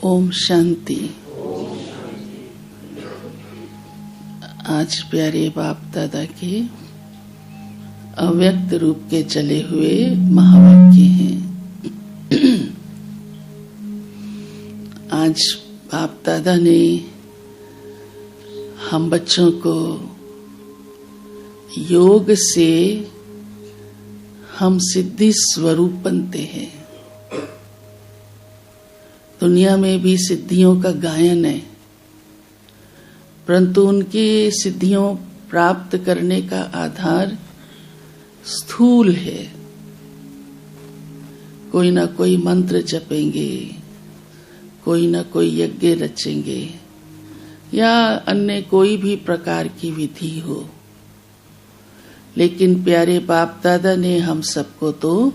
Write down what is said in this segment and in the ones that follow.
ओम शांति। आज प्यारे बाप दादा के अव्यक्त रूप के चले हुए महावाक्य हैं। आज बाप दादा ने हम बच्चों को योग से हम सिद्धि स्वरूप बनते हैं। दुनिया में भी सिद्धियों का गायन है, परंतु उनकी सिद्धियों प्राप्त करने का आधार स्थूल है। कोई ना कोई मंत्र जपेंगे, कोई ना कोई यज्ञ रचेंगे या अन्य कोई भी प्रकार की विधि हो, लेकिन प्यारे बाप दादा ने हम सबको तो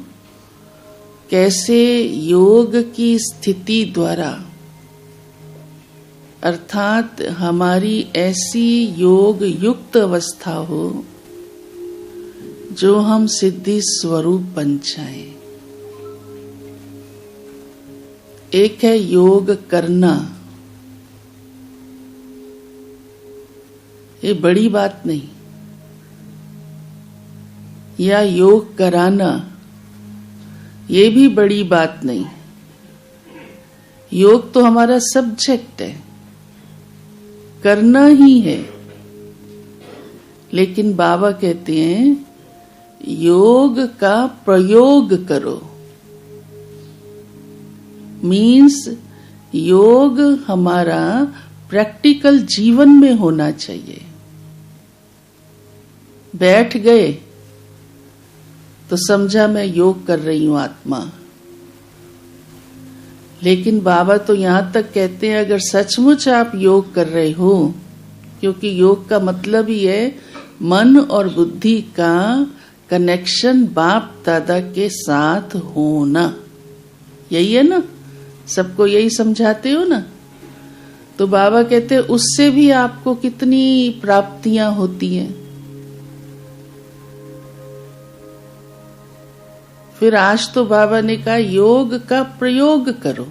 कैसे योग की स्थिति द्वारा, अर्थात हमारी ऐसी योग युक्त अवस्था हो जो हम सिद्धि स्वरूप बन जाएं। एक है योग करना, ये बड़ी बात नहीं, या योग कराना, ये भी बड़ी बात नहीं। योग तो हमारा सब्जेक्ट है, करना ही है। लेकिन बाबा कहते हैं योग का प्रयोग करो। मीन्स योग हमारा प्रैक्टिकल जीवन में होना चाहिए। बैठ गए तो समझा मैं योग कर रही हूं आत्मा। लेकिन बाबा तो यहां तक कहते हैं अगर सचमुच आप योग कर रहे हो, क्योंकि योग का मतलब ही है मन और बुद्धि का कनेक्शन बाप दादा के साथ होना, यही है ना, सबको यही समझाते हो ना। तो बाबा कहते हैं उससे भी आपको कितनी प्राप्तियां होती हैं। फिर आज तो बाबा ने कहा योग का प्रयोग करो।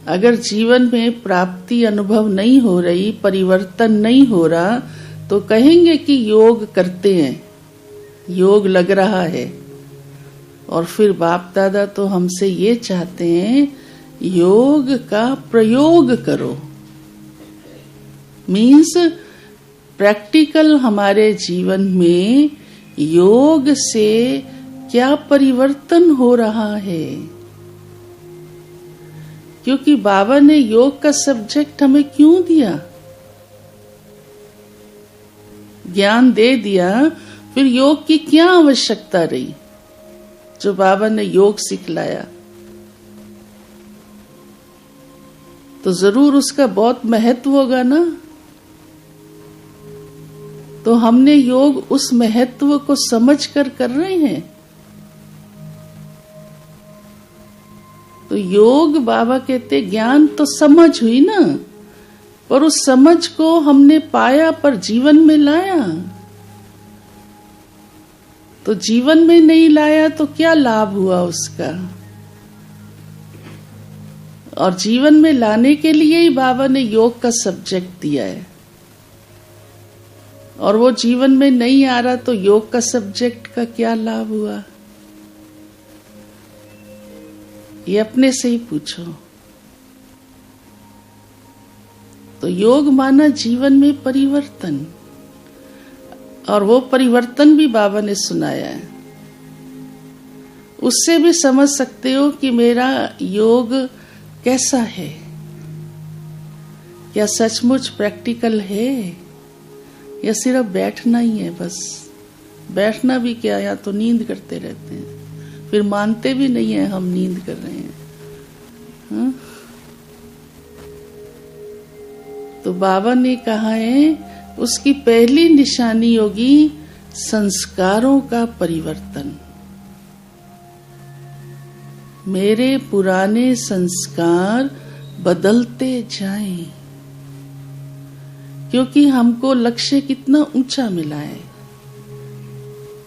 अगर जीवन में प्राप्ति अनुभव नहीं हो रही, परिवर्तन नहीं हो रहा, तो कहेंगे कि योग करते हैं, योग लग रहा है। और फिर बाप दादा तो हमसे ये चाहते हैं योग का प्रयोग करो। मीन्स प्रैक्टिकल हमारे जीवन में योग से क्या परिवर्तन हो रहा है। क्योंकि बाबा ने योग का सब्जेक्ट हमें क्यों दिया, ज्ञान दे दिया, फिर योग की क्या आवश्यकता रही जो बाबा ने योग सिखलाया। तो जरूर उसका बहुत महत्व होगा ना। तो हमने योग उस महत्व को समझकर कर रहे हैं। तो योग बाबा कहते ज्ञान तो समझ हुई ना, पर उस समझ को हमने पाया पर जीवन में लाया। तो जीवन में नहीं लाया तो क्या लाभ हुआ उसका। और जीवन में लाने के लिए ही बाबा ने योग का सब्जेक्ट दिया है। और वो जीवन में नहीं आ रहा तो योग का सब्जेक्ट का क्या लाभ हुआ। ये अपने से ही पूछो। तो योग माना जीवन में परिवर्तन, और वो परिवर्तन भी बाबा ने सुनाया है। उससे भी समझ सकते हो कि मेरा योग कैसा है, क्या सचमुच प्रैक्टिकल है या सिर्फ बैठना ही है। बस बैठना भी क्या, या तो नींद करते रहते हैं, फिर मानते भी नहीं है हम नींद कर रहे हैं। हाँ? तो बाबा ने कहा है उसकी पहली निशानी होगी संस्कारों का परिवर्तन। मेरे पुराने संस्कार बदलते जाएं, क्योंकि हमको लक्ष्य कितना ऊंचा मिला है।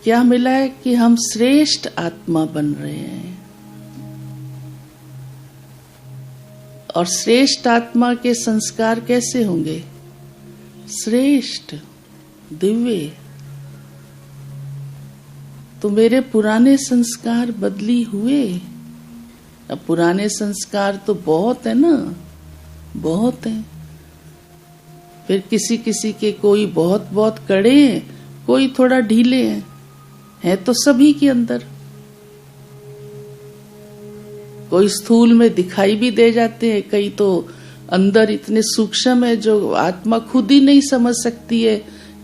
क्या मिला है कि हम श्रेष्ठ आत्मा बन रहे हैं। और श्रेष्ठ आत्मा के संस्कार कैसे होंगे? श्रेष्ठ, दिव्य। तो मेरे पुराने संस्कार बदली हुए। अब पुराने संस्कार तो बहुत है ना, बहुत है। फिर किसी किसी के कोई बहुत बहुत कड़े हैं, कोई थोड़ा ढीले हैं, है तो सभी के अंदर। कोई स्थूल में दिखाई भी दे जाते हैं, कई तो अंदर इतने सूक्ष्म है जो आत्मा खुद ही नहीं समझ सकती है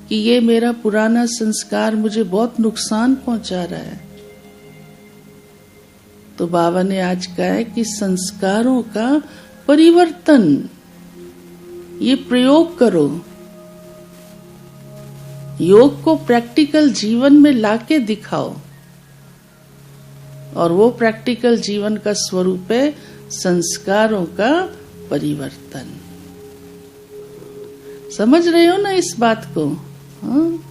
कि ये मेरा पुराना संस्कार मुझे बहुत नुकसान पहुंचा रहा है। तो बाबा ने आज कहा है कि संस्कारों का परिवर्तन, ये प्रयोग करो। योग को प्रैक्टिकल जीवन में लाके दिखाओ, और वो प्रैक्टिकल जीवन का स्वरूप है संस्कारों का परिवर्तन। समझ रहे हो ना इस बात को? हाँ?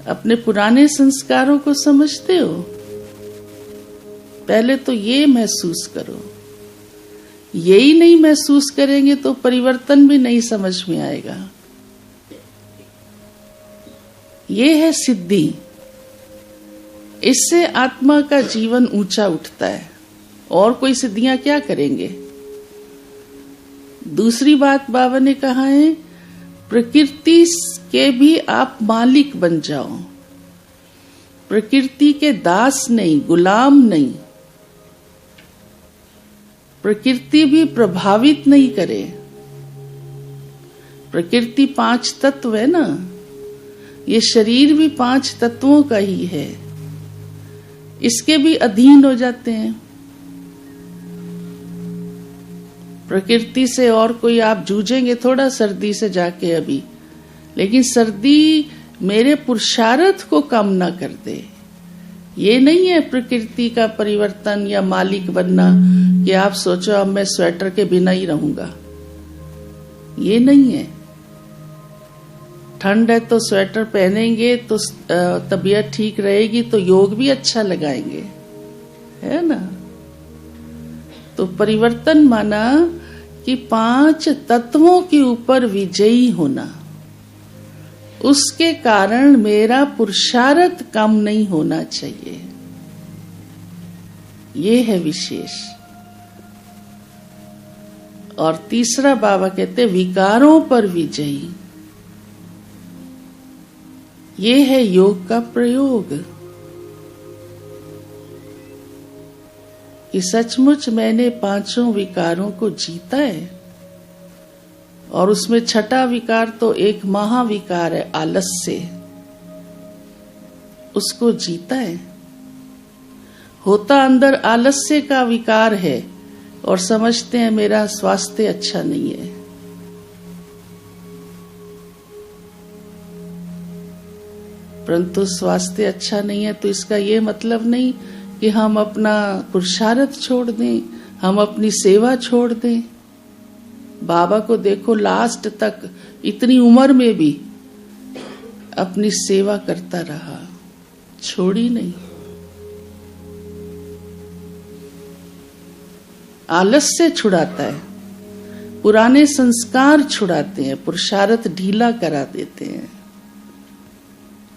अपने पुराने संस्कारों को समझते हो? पहले तो ये महसूस करो। यही नहीं महसूस करेंगे तो परिवर्तन भी नहीं समझ में आएगा। ये है सिद्धि। इससे आत्मा का जीवन ऊंचा उठता है। और कोई सिद्धियां क्या करेंगे? दूसरी बात बाबा ने कहा है, प्रकृति के भी आप मालिक बन जाओ। प्रकृति के दास नहीं, गुलाम नहीं। प्रकृति भी प्रभावित नहीं करे। प्रकृति 5 तत्व है ना, ये शरीर भी 5 तत्वों का ही है। इसके भी अधीन हो जाते हैं। प्रकृति से और कोई आप जूझेंगे थोड़ा सर्दी से जाके अभी, लेकिन सर्दी मेरे पुरुषार्थ को कम ना कर दे। ये नहीं है प्रकृति का परिवर्तन या मालिक बनना कि आप सोचो अब मैं स्वेटर के बिना ही रहूंगा। ये नहीं है। ठंड है तो स्वेटर पहनेंगे तो तबीयत ठीक रहेगी, तो योग भी अच्छा लगाएंगे, है ना? तो परिवर्तन माना कि 5 तत्वों के ऊपर विजयी होना। उसके कारण मेरा पुरुषार्थ कम नहीं होना चाहिए। ये है विशेष। और तीसरा बाबा कहते विकारों पर विजयी। ये है योग का प्रयोग कि सचमुच मैंने 5 विकारों को जीता है। और उसमें छठा विकार तो एक महाविकार है, आलस्य। उसको जीता है। होता अंदर आलस्य का विकार है और समझते हैं मेरा स्वास्थ्य अच्छा नहीं है। परंतु स्वास्थ्य अच्छा नहीं है तो इसका ये मतलब नहीं कि हम अपना पुरुषार्थ छोड़ दें, हम अपनी सेवा छोड़ दें। बाबा को देखो, लास्ट तक इतनी उम्र में भी अपनी सेवा करता रहा, छोड़ी नहीं। आलस्य छुड़ाता है, पुराने संस्कार छुड़ाते हैं, पुरुषार्थ ढीला करा देते हैं।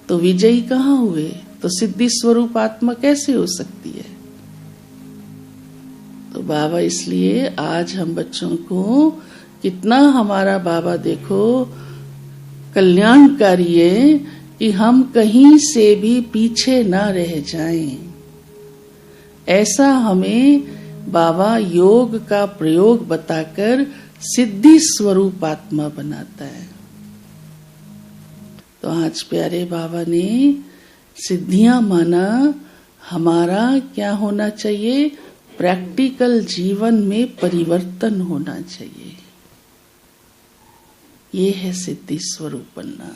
तो विजयी कहाँ हुए? तो सिद्धि स्वरूप आत्मा कैसे हो सकती है? तो बाबा इसलिए आज हम बच्चों को कितना, हमारा बाबा देखो कल्याणकारी है कि हम कहीं से भी पीछे ना रह जाएं। ऐसा हमें बाबा योग का प्रयोग बताकर सिद्धि स्वरूप आत्मा बनाता है। तो आज प्यारे बाबा ने सिद्धियां माना हमारा क्या होना चाहिए? प्रैक्टिकल जीवन में परिवर्तन होना चाहिए। ये है सिद्धि स्वरूप बनना।